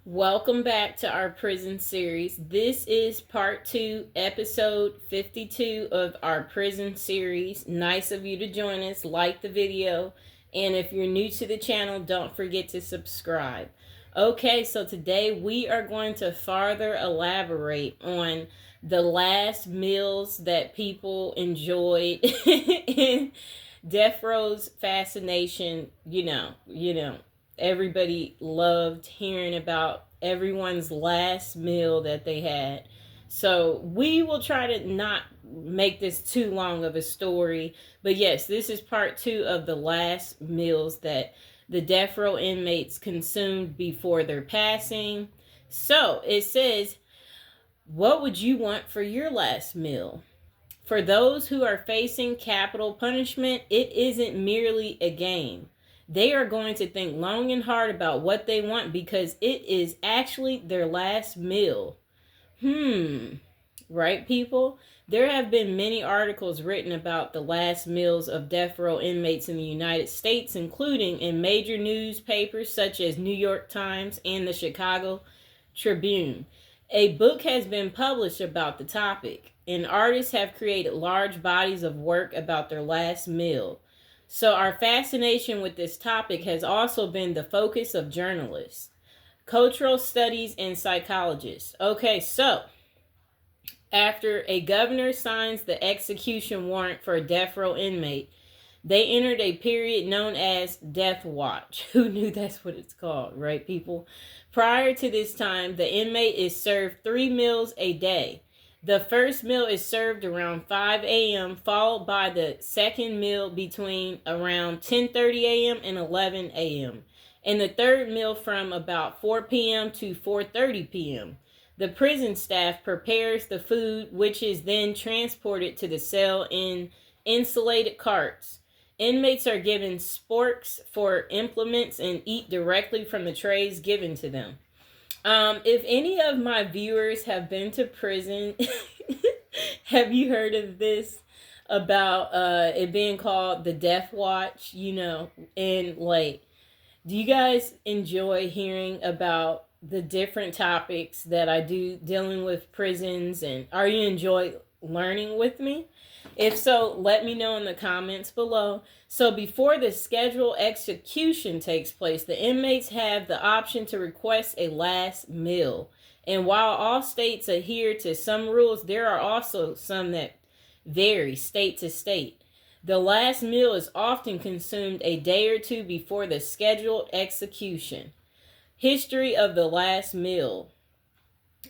Welcome back to our prison series. This is part 2, episode 52 of our prison series. Nice of you to join us. Like the video. And if you're new to the channel, don't forget to subscribe. Okay, so today we are going to further elaborate on the last meals that people enjoyed in Deathrow's fascination. Everybody loved hearing about everyone's last meal that they had. So we will try to not make this too long of a story. But yes, this is part 2 of the last meals that the death row inmates consumed before their passing. So it says, what would you want for your last meal? For those who are facing capital punishment, it isn't merely a game. They are going to think long and hard about what they want because it is actually their last meal. Right, people? There have been many articles written about the last meals of death row inmates in the United States, including in major newspapers such as New York Times and the Chicago Tribune. A book has been published about the topic, and artists have created large bodies of work about their last meal. So our fascination with this topic has also been the focus of journalists, cultural studies, and psychologists. Okay, so after a governor signs the execution warrant for a death row inmate, they entered a period known as Death Watch. Who knew that's what it's called, right, people? Prior to this time, the inmate is served 3 meals a day. The first meal is served around 5 a.m., followed by the second meal between around 10:30 a.m. and 11 a.m., and the third meal from about 4 p.m. to 4:30 p.m. The prison staff prepares the food, which is then transported to the cell in insulated carts. Inmates are given sporks for implements and eat directly from the trays given to them. If any of my viewers have been to prison, have you heard of this about it being called the Death Watch? And like, do you guys enjoy hearing about the different topics that I do dealing with prisons, and are you enjoy learning with me? If so, let me know in the comments below. So before the scheduled execution takes place, the inmates have the option to request a last meal. And while all states adhere to some rules, there are also some that vary state to state. The last meal is often consumed a day or two before the scheduled execution. History of the last meal.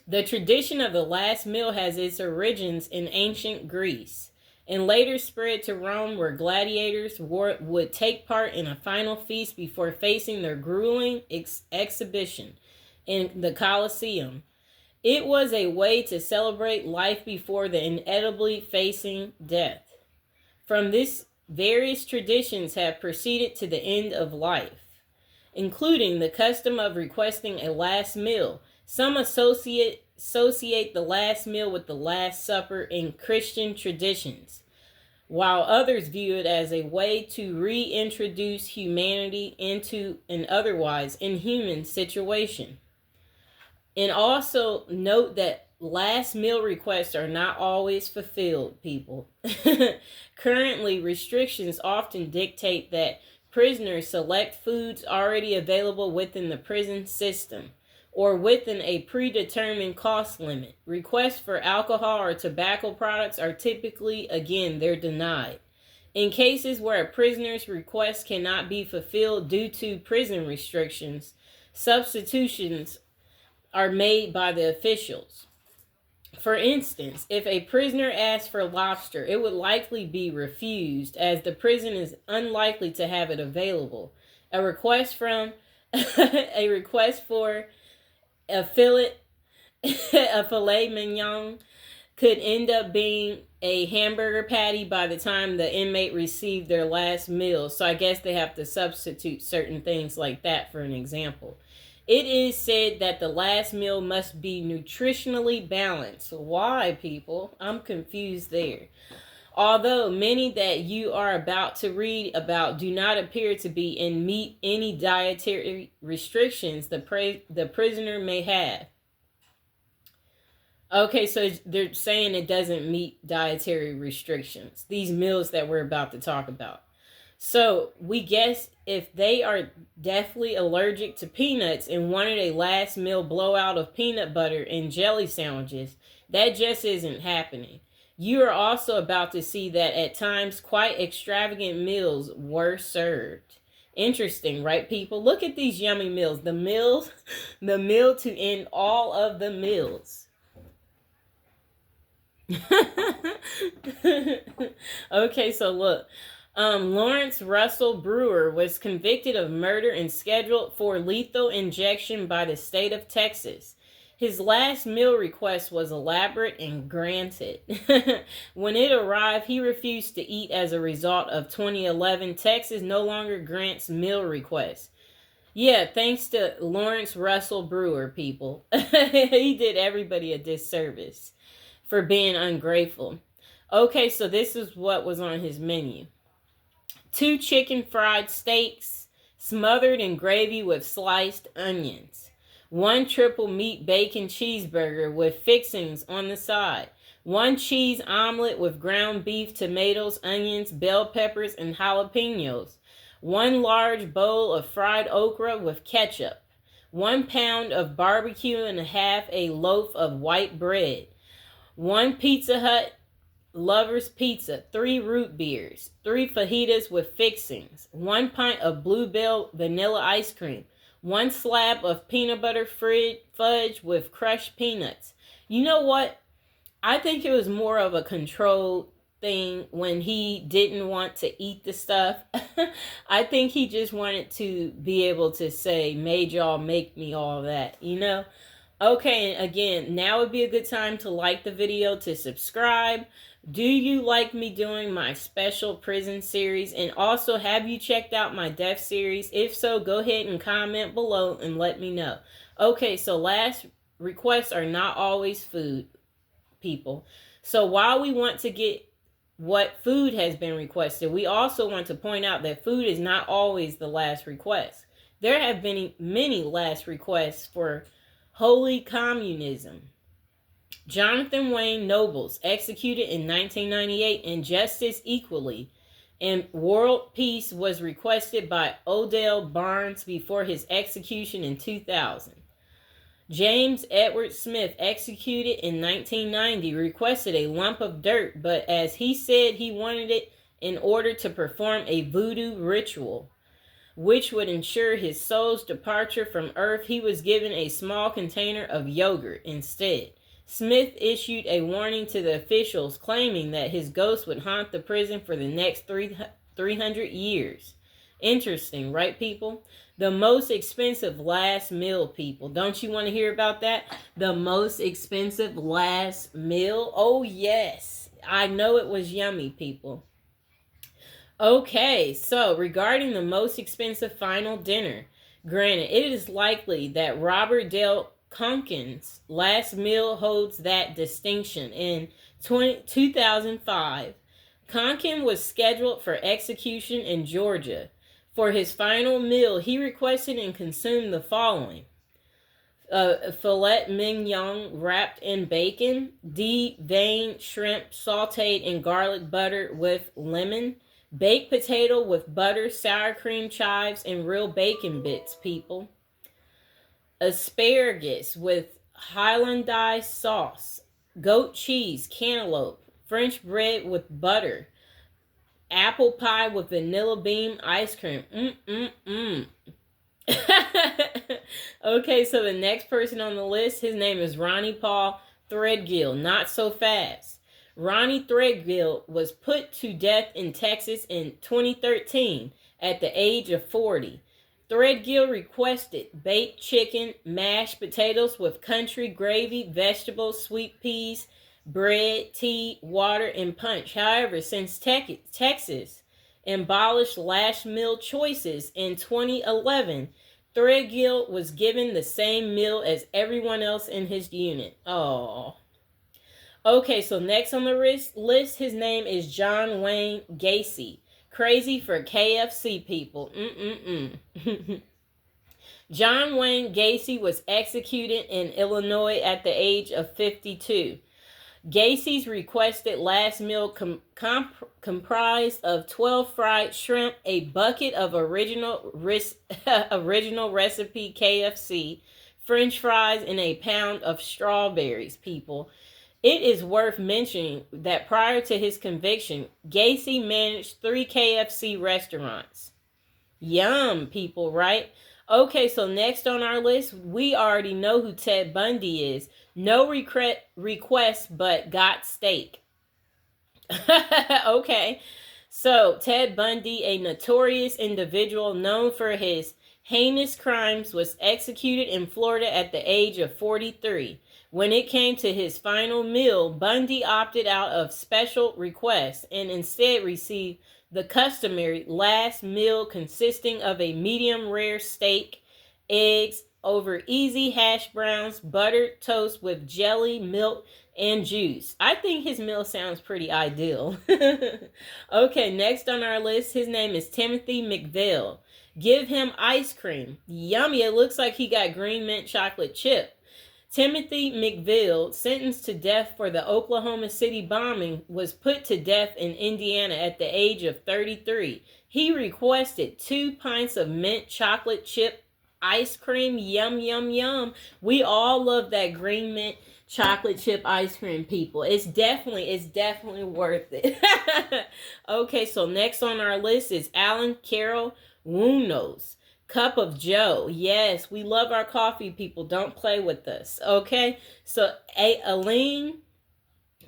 The tradition of the last meal has its origins in ancient Greece and later spread to Rome, where gladiators would take part in a final feast before facing their grueling exhibition in the Colosseum. It was a way to celebrate life before the inevitably facing death. From this, various traditions have proceeded to the end of life, including the custom of requesting a last meal. Some associate the last meal with the Last Supper in Christian traditions, while others view it as a way to reintroduce humanity into an otherwise inhuman situation. And also note that last meal requests are not always fulfilled, people. Currently, restrictions often dictate that prisoners select foods already available within the prison system or within a predetermined cost limit. Requests for alcohol or tobacco products are typically, again, they're denied. In cases where a prisoner's request cannot be fulfilled due to prison restrictions, substitutions are made by the officials. For instance, if a prisoner asks for lobster, it would likely be refused as the prison is unlikely to have it available. A request for a filet mignon could end up being a hamburger patty by the time the inmate received their last meal. So I guess they have to substitute certain things like that, for an example. It is said that the last meal must be nutritionally balanced. Why, people? I'm confused there. Although many that you are about to read about do not appear to be in meet any dietary restrictions the prisoner may have. Okay, so they're saying it doesn't meet dietary restrictions, these meals that we're about to talk about. So we guess if they are deathly allergic to peanuts and wanted a last meal blowout of peanut butter and jelly sandwiches, that just isn't happening. You are also about to see that at times quite extravagant meals were served. Interesting, right, people? Look at these yummy meals. The meals, the meal to end all of the meals. Okay, so look. Lawrence Russell Brewer was convicted of murder and scheduled for lethal injection by the state of Texas. His last meal request was elaborate and granted. When it arrived, he refused to eat. As a result of 2011, Texas no longer grants meal requests. Yeah, thanks to Lawrence Russell Brewer, people. He did everybody a disservice for being ungrateful. Okay, so this is what was on his menu. 2 chicken fried steaks smothered in gravy with sliced onions. 1 triple meat bacon cheeseburger with fixings on the side. 1 cheese omelet with ground beef, tomatoes, onions, bell peppers, and jalapenos. 1 large bowl of fried okra with ketchup. 1 pound of barbecue and a loaf of white bread. 1 Pizza Hut Lover's Pizza, 3 root beers, 3 fajitas with fixings, 1 pint of Bluebell vanilla ice cream, 1 slab of peanut butter fudge with crushed peanuts. You know what? I think it was more of a controlled thing when he didn't want to eat the stuff. I think he just wanted to be able to say, made y'all make me all that, you know? Okay, and again, now would be a good time to like the video, to subscribe. Do you like me doing my special prison series? And also, have you checked out my death series? If so, go ahead and comment below and let me know. Okay, so last requests are not always food, people. So while we want to get what food has been requested, we also want to point out that food is not always the last request. There have been many last requests for holy communism. Jonathan Wayne Nobles, executed in 1998, and justice equally. And world peace was requested by Odell Barnes before his execution in 2000. James Edward Smith, executed in 1990, requested a lump of dirt, but as he said he wanted it in order to perform a voodoo ritual, which would ensure his soul's departure from earth, he was given a small container of yogurt instead. Smith issued a warning to the officials, claiming that his ghost would haunt the prison for the next 300 years. Interesting, right, people? The most expensive last meal, people. Don't you want to hear about that? The most expensive last meal? Oh, yes. I know it was yummy, people. Okay, so regarding the most expensive final dinner, granted, it is likely that Robert Dale Conkin's last meal holds that distinction. In 2005, Conkin was scheduled for execution in Georgia. For his final meal, he requested and consumed the following: filet mignon wrapped in bacon, deveined shrimp sauteed in garlic butter with lemon, baked potato with butter, sour cream, chives, and real bacon bits, people. Asparagus with Hollandaise sauce, goat cheese, cantaloupe, French bread with butter, apple pie with vanilla bean ice cream. Okay, so the next person on the list, his name is Ronnie Paul Threadgill. Not so fast. Ronnie Threadgill was put to death in Texas in 2013 at the age of 40. Threadgill requested baked chicken, mashed potatoes with country gravy, vegetables, sweet peas, bread, tea, water, and punch. However, since Texas abolished last meal choices in 2011, Threadgill was given the same meal as everyone else in his unit. Oh. Okay, so next on the list, his name is John Wayne Gacy. Crazy for KFC people. Mm-mm-mm. John Wayne Gacy was executed in Illinois at the age of 52. Gacy's requested last meal comprised of 12 fried shrimp, a bucket of original recipe KFC, French fries, and a pound of strawberries, people. It is worth mentioning that prior to his conviction, Gacy managed 3 KFC restaurants. Yum, people, right? Okay, so next on our list, we already know who Ted Bundy is. No request, but got steak. Okay, so Ted Bundy, a notorious individual known for his heinous crimes, was executed in Florida at the age of 43. When it came to his final meal, Bundy opted out of special requests and instead received the customary last meal consisting of a medium rare steak, eggs over easy hash browns, buttered toast with jelly, milk, and juice. I think his meal sounds pretty ideal. Okay, next on our list, his name is Timothy McVeigh. Give him ice cream. Yummy, it looks like he got green mint chocolate chip. Timothy McVeigh, sentenced to death for the Oklahoma City bombing, was put to death in Indiana at the age of 33. He requested 2 pints of mint chocolate chip ice cream. Yum, yum, yum. We all love that green mint chocolate chip ice cream, people. It's definitely worth it. Okay, so next on our list is Alan Carroll Wunos. Cup of Joe. Yes, we love our coffee, people. Don't play with us. Okay, so Aline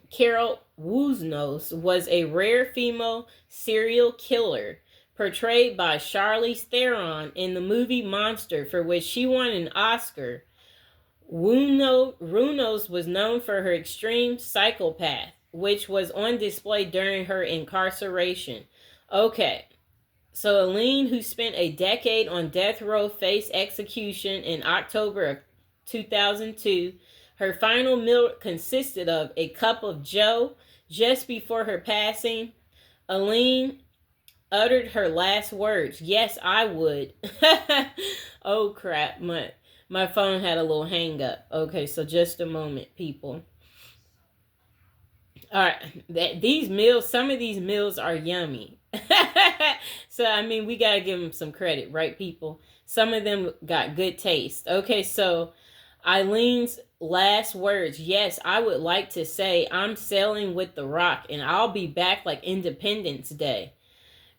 Carol Wunos was a rare female serial killer portrayed by Charlize Theron in the movie Monster, for which she won an Oscar. Wunos was known for her extreme psychopath, which was on display during her incarceration. Okay, so Aline, who spent a decade on death row, faced execution in October of 2002. Her final meal consisted of a cup of Joe. Just before her passing, Aline uttered her last words. Yes, I would. Oh crap, my phone had a little hang up. Okay, so just a moment, people. All right, these meals, some of these meals are yummy. So, I mean, we got to give them some credit, right, people? Some of them got good taste. Okay, so Eileen's last words. Yes, I would like to say I'm sailing with the Rock, and I'll be back like Independence Day.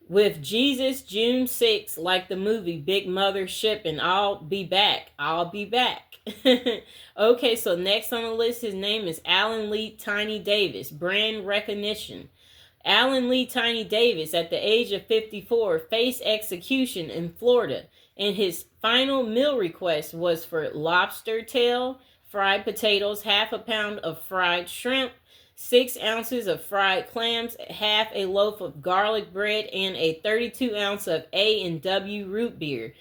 With Jesus, June 6th, like the movie Big Mother Ship, and I'll be back. I'll be back. Okay, so next on the list, his name is Alan Lee Tiny Davis. Brand recognition. Alan Lee Tiny Davis, at the age of 54, faced execution in Florida, and his final meal request was for lobster tail, fried potatoes, half a pound of fried shrimp, 6 ounces of fried clams, half a loaf of garlic bread, and a 32 ounce of A&W root beer.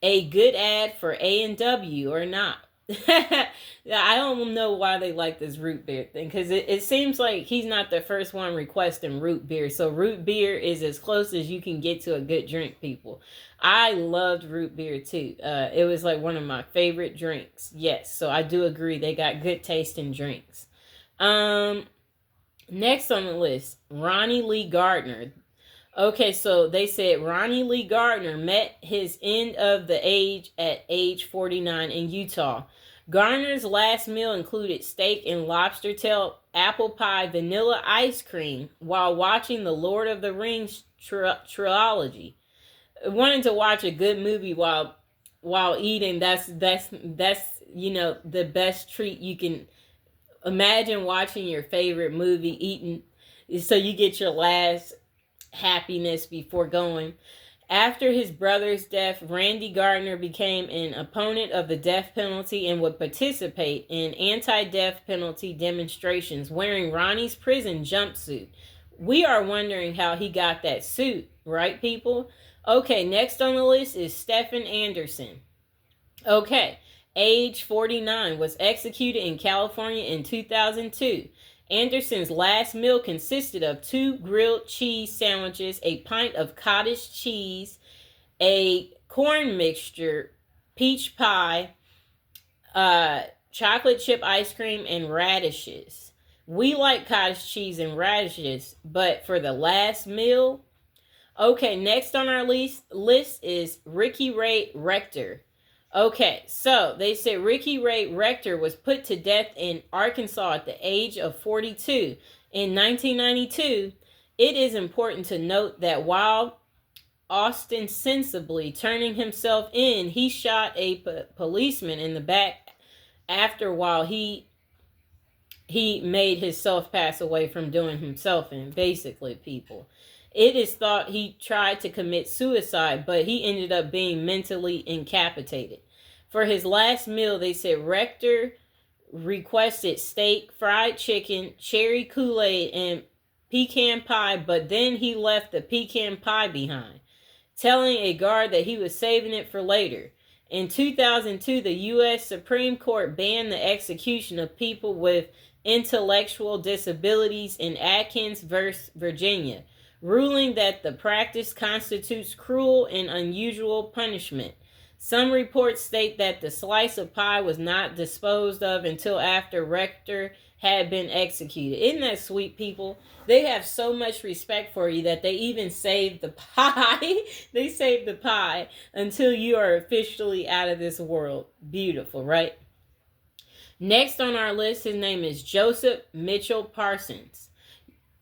A good ad for A&W or not? I don't know why they like this root beer thing, because it seems like he's not the first one requesting root beer. So root beer is as close as you can get to a good drink, people. I loved root beer too. It was like one of my favorite drinks. Yes, so I do agree they got good taste in drinks. Next on the list, Ronnie Lee Gardner. Okay, so they said Ronnie Lee Gardner met his end of the age at age 49 in Utah. Gardner's last meal included steak and lobster tail, apple pie, vanilla ice cream while watching the Lord of the Rings trilogy. Wanting to watch a good movie while eating, that's you know, the best treat you can imagine. Watching your favorite movie, eating, so you get your last happiness before going. After his brother's death, Randy Gardner became an opponent of the death penalty and would participate in anti-death penalty demonstrations wearing Ronnie's prison jumpsuit. We are wondering how he got that suit, right, people? Okay, next on the list is Stephen Anderson. Okay, age 49, was executed in California in 2002. Anderson's last meal consisted of 2 grilled cheese sandwiches, a pint of cottage cheese, a corn mixture, peach pie, chocolate chip ice cream, and radishes. We like cottage cheese and radishes, but for the last meal, okay, next on our list is Ricky Ray Rector. Okay, so they said Ricky Ray Rector was put to death in Arkansas at the age of 42 in 1992. It is important to note that while ostensibly turning himself in, he shot a policeman in the back after while he made himself pass away from doing himself in, basically, people. It is thought he tried to commit suicide, but he ended up being mentally incapacitated. For his last meal, they said Rector requested steak, fried chicken, cherry Kool-Aid, and pecan pie, but then he left the pecan pie behind, telling a guard that he was saving it for later. In 2002, the U.S. Supreme Court banned the execution of people with intellectual disabilities in Atkins v. Virginia, ruling that the practice constitutes cruel and unusual punishment. Some reports state that the slice of pie was not disposed of until after Rector had been executed. Isn't that sweet, people? They have so much respect for you that they even saved the pie. They saved the pie until you are officially out of this world. Beautiful, right? Next on our list, his name is Joseph Mitchell Parsons.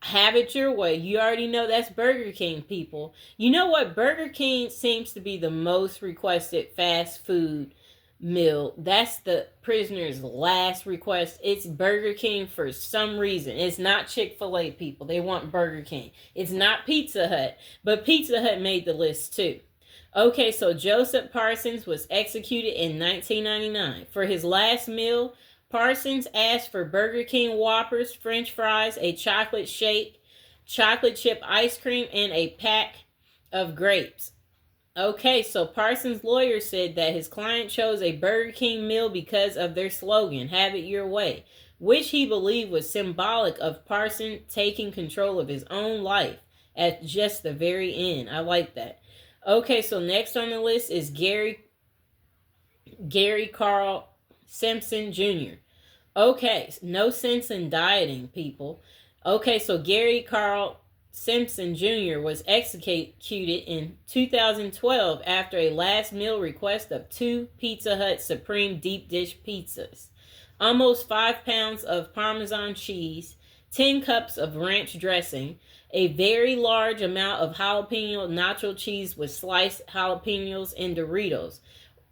Have it your way. You already know that's Burger King, people. You know what? Burger King seems to be the most requested fast food meal. That's the prisoner's last request. It's Burger King for some reason. It's not Chick-fil-A, people. They want Burger King. It's not Pizza Hut, but Pizza Hut made the list too. Okay, so Joseph Parsons was executed in 1999. For his last meal, Parsons asked for Burger King Whoppers, French fries, a chocolate shake, chocolate chip ice cream, and a pack of grapes. Okay, so Parsons' lawyer said that his client chose a Burger King meal because of their slogan, "Have it your way," which he believed was symbolic of Parsons taking control of his own life at just the very end. I like that. Okay, so next on the list is Gary Carl Simpson Jr. Okay, no sense in dieting, people. Okay, so Gary Carl Simpson Jr. was executed in 2012 after a last meal request of 2 Pizza Hut Supreme deep dish pizzas, almost 5 pounds of Parmesan cheese, 10 cups of ranch dressing, a very large amount of jalapeno nacho cheese with sliced jalapenos and Doritos,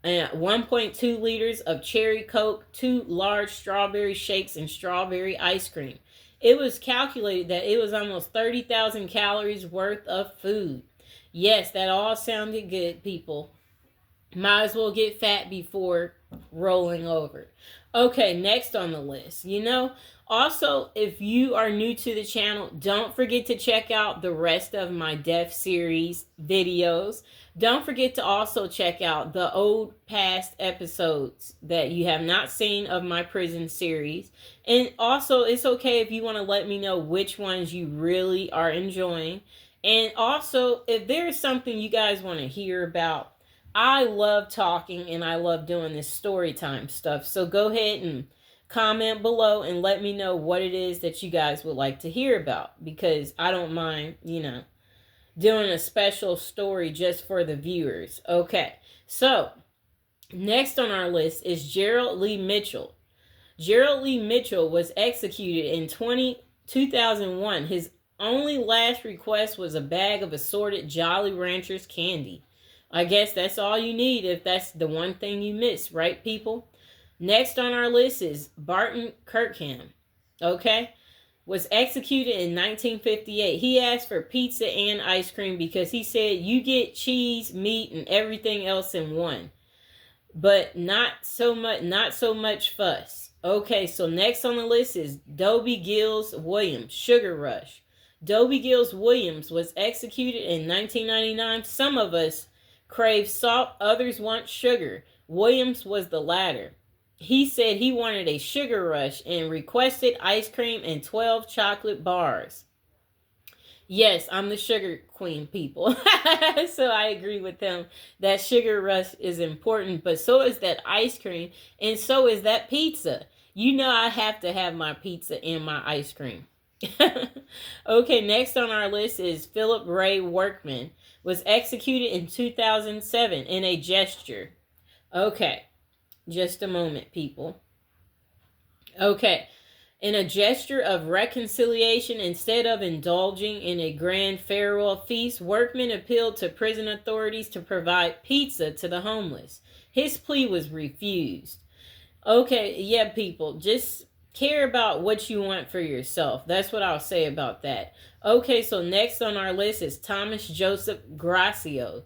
1.2 liters of cherry Coke, 2 large strawberry shakes, and strawberry ice cream. It was calculated that it was almost 30,000 calories worth of food. Yes, that all sounded good, people. Might as well get fat before rolling over. Okay, next on the list. Also, if you are new to the channel, don't forget to check out the rest of my death series videos. Don't forget to also check out the old past episodes that you have not seen of my prison series. And also, it's okay if you want to let me know which ones you really are enjoying. And also, if there's something you guys want to hear about, I love talking and I love doing this story time stuff. So go ahead and comment below and let me know what it is that you guys would like to hear about, because I don't mind, doing a special story just for the viewers. Okay, so next on our list is Gerald Lee Mitchell. Gerald Lee Mitchell was executed in 2001. His only last request was a bag of assorted Jolly Ranchers candy. I guess that's all you need if that's the one thing you miss, right, people? Next on our list is Barton Kirkham. Okay? Was executed in 1958. He asked for pizza and ice cream because he said you get cheese, meat, and everything else in one. But not so much fuss. Okay, so next on the list is Dobie Gills Williams, Sugar Rush. Dobie Gills Williams was executed in 1999. Some of us crave salt, others want sugar. Williams was the latter. he said he wanted a sugar rush and requested ice cream and 12 chocolate bars. Yes, I'm the sugar queen, people. So I agree with him that sugar rush is important, but so is that ice cream, and so is that pizza. You know I have to have my pizza and my ice cream. Okay, next on our list is Philip Ray Workman. Was executed in 2007 in a gesture. Okay, just a moment, people. Okay. In a gesture of reconciliation, instead of indulging in a grand farewell feast, Workman appealed to prison authorities to provide pizza to the homeless. His plea was refused. Okay, yeah, people, just care about what you want for yourself. That's what I'll say about that. Okay, so next on our list is Thomas Joseph Gracio.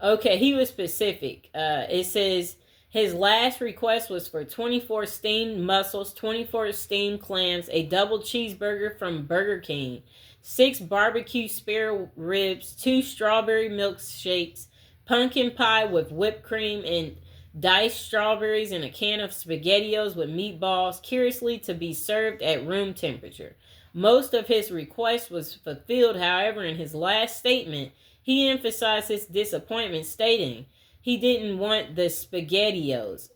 Okay, he was specific. It says his last request was for 24 steamed mussels, 24 steamed clams, a double cheeseburger from Burger King, 6 barbecue spare ribs, 2 strawberry milkshakes, pumpkin pie with whipped cream and diced strawberries, and a can of SpaghettiOs with meatballs, curiously to be served at room temperature. Most of his request was fulfilled, however, in his last statement, he emphasized his disappointment, stating he didn't want the SpaghettiOs.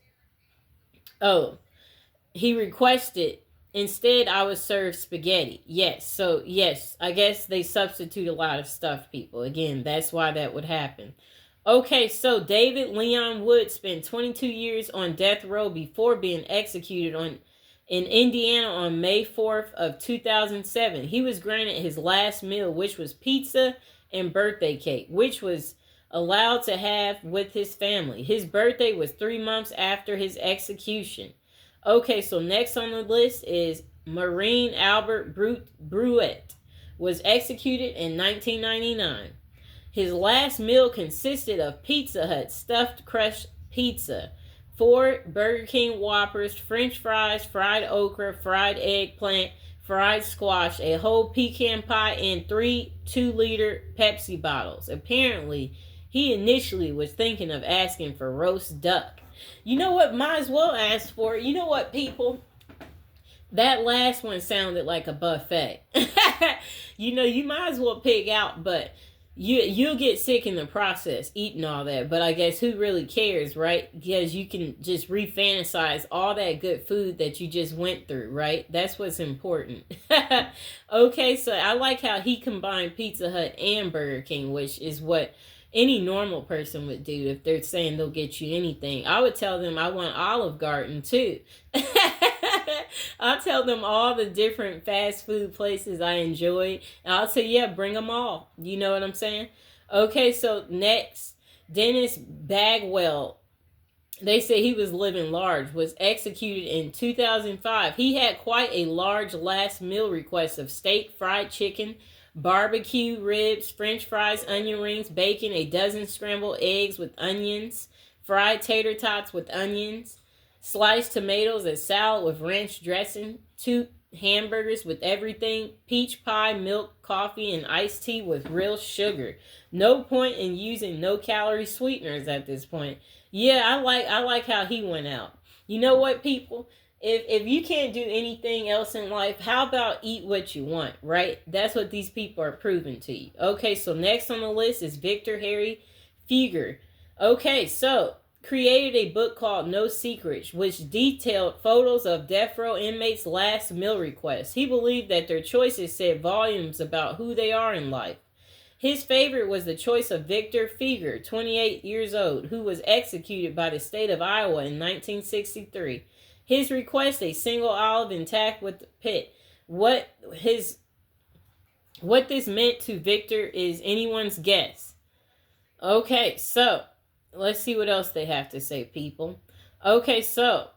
Oh, he requested, instead I was served spaghetti. Yes, so yes, I guess they substitute a lot of stuff, people. Again, that's why that would happen. Okay, so David Leon Wood spent 22 years on death row before being executed in Indiana on May 4th of 2007. He was granted his last meal, which was pizza and birthday cake, which was allowed to have with his family. His birthday was 3 months after his execution. Okay, so next on the list is Maureen Albert Bruet, was executed in 1999. His last meal consisted of Pizza Hut stuffed crust pizza, 4 Burger King Whoppers, French fries, fried okra, fried eggplant, fried squash, a whole pecan pie, and 3 2-liter Pepsi bottles. Apparently, he initially was thinking of asking for roast duck. You know what? Might as well ask for it. You know what, people? That last one sounded like a buffet. You might as well pig out, but you'll get sick in the process eating all that. But I guess who really cares, right? Because you can just re-fantasize all that good food that you just went through, right? That's what's important. Okay, so I like how he combined Pizza Hut and Burger King, which is what any normal person would do if they're saying they'll get you anything. I would tell them I want Olive Garden too. I'll tell them all the different fast food places I enjoyed. And I'll say, yeah, bring them all. You know what I'm saying? Okay, so next, Dennis Bagwell. They say he was living large, was executed in 2005. He had quite a large last meal request of steak, fried chicken, barbecue ribs, French fries, onion rings, bacon, a dozen scrambled eggs with onions, fried tater tots with onions, sliced tomatoes, a salad with ranch dressing, 2 hamburgers with everything, peach pie, milk, coffee, and iced tea with real sugar. No point in using no-calorie sweeteners at this point. Yeah, I like how he went out. You know what, people? If you can't do anything else in life, how about eat what you want, right? That's what these people are proving to you. Okay, so next on the list is Victor Harry Fieger. Okay, so created a book called No Secrets, which detailed photos of death row inmates' last meal requests. He believed that their choices said volumes about who they are in life. His favorite was the choice of Victor Fieger, 28 years old, who was executed by the state of Iowa in 1963. His request, a single olive intact with the pit. What this meant to Victor is anyone's guess. Okay, so let's see what else they have to say, people. Okay, so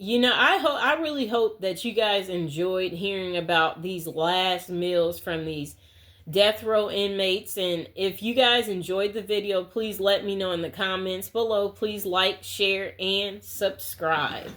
I really hope that you guys enjoyed hearing about these last meals from these death row inmates. And if you guys enjoyed the video, please let me know in the comments below. Please like, share, and subscribe.